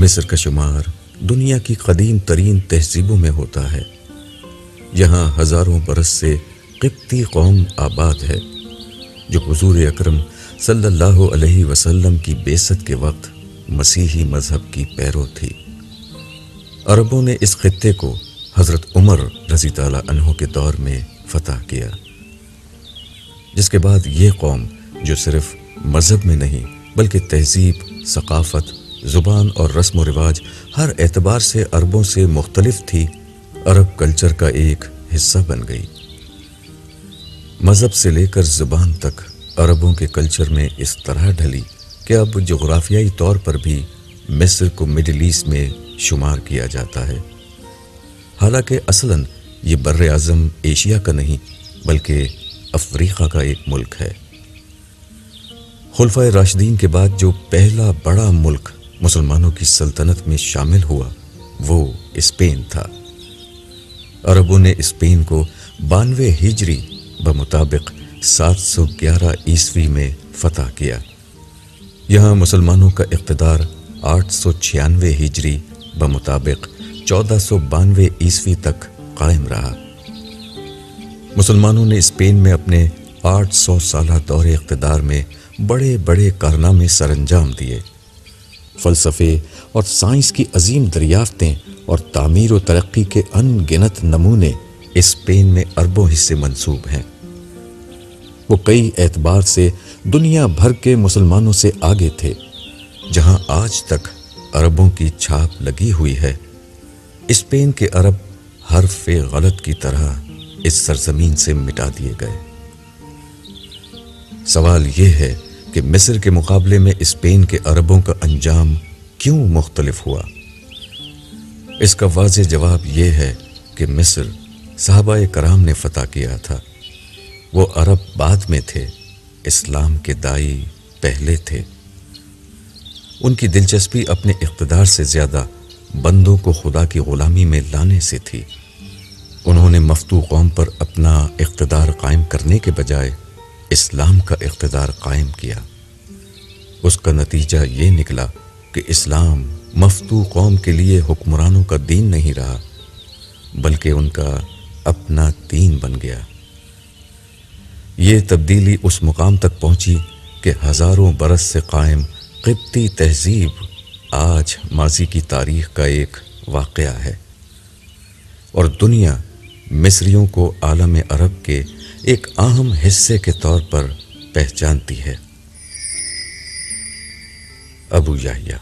مصر کا شمار دنیا کی قدیم ترین تہذیبوں میں ہوتا ہے۔ یہاں ہزاروں برس سے قبطی قوم آباد ہے جو حضور اکرم صلی اللہ علیہ وسلم کی بعثت کے وقت مسیحی مذہب کی پیرو تھی۔ عربوں نے اس خطے کو حضرت عمر رضی اللہ عنہ کے دور میں فتح کیا، جس کے بعد یہ قوم جو صرف مذہب میں نہیں بلکہ تہذیب، ثقافت، زبان اور رسم و رواج ہر اعتبار سے عربوں سے مختلف تھی، عرب کلچر کا ایک حصہ بن گئی۔ مذہب سے لے کر زبان تک عربوں کے کلچر میں اس طرح ڈھلی کہ اب جغرافیائی طور پر بھی مصر کو مڈل ایسٹ میں شمار کیا جاتا ہے، حالانکہ اصلاً یہ بر اعظم ایشیا کا نہیں بلکہ افریقہ کا ایک ملک ہے۔ خلفائے راشدین کے بعد جو پہلا بڑا ملک مسلمانوں کی سلطنت میں شامل ہوا وہ اسپین تھا۔ عربوں نے اسپین کو 92 ہجری بمطابق 711 عیسوی میں فتح کیا۔ یہاں مسلمانوں کا اقتدار 896 ہجری بمطابق 1492 عیسوی تک قائم رہا۔ مسلمانوں نے اسپین میں اپنے 800 سالہ دور اقتدار میں بڑے بڑے کارنامے سر انجام دیے۔ فلسفے اور سائنس کی عظیم دریافتیں اور تعمیر و ترقی کے ان گنت نمونے اسپین میں اربوں حصے منسوب ہیں۔ وہ کئی اعتبار سے دنیا بھر کے مسلمانوں سے آگے تھے۔ جہاں آج تک عربوں کی چھاپ لگی ہوئی ہے، اسپین کے عرب حرف غلط کی طرح اس سرزمین سے مٹا دیے گئے۔ سوال یہ ہے کہ مصر کے مقابلے میں اسپین کے عربوں کا انجام کیوں مختلف ہوا؟ اس کا واضح جواب یہ ہے کہ مصر صحابہ کرام نے فتح کیا تھا، وہ عرب بعد میں تھے، اسلام کے داعی پہلے تھے۔ ان کی دلچسپی اپنے اقتدار سے زیادہ بندوں کو خدا کی غلامی میں لانے سے تھی۔ انہوں نے مفتوح قوم پر اپنا اقتدار قائم کرنے کے بجائے اسلام کا اقتدار قائم کیا۔ اس کا نتیجہ یہ نکلا کہ اسلام مفتوح قوم کے لیے حکمرانوں کا دین نہیں رہا بلکہ ان کا اپنا دین بن گیا۔ یہ تبدیلی اس مقام تک پہنچی کہ ہزاروں برس سے قائم قبطی تہذیب آج ماضی کی تاریخ کا ایک واقعہ ہے، اور دنیا مصریوں کو عالم عرب کے ایک اہم حصے کے طور پر پہچانتی ہے۔ ابو یحییٰ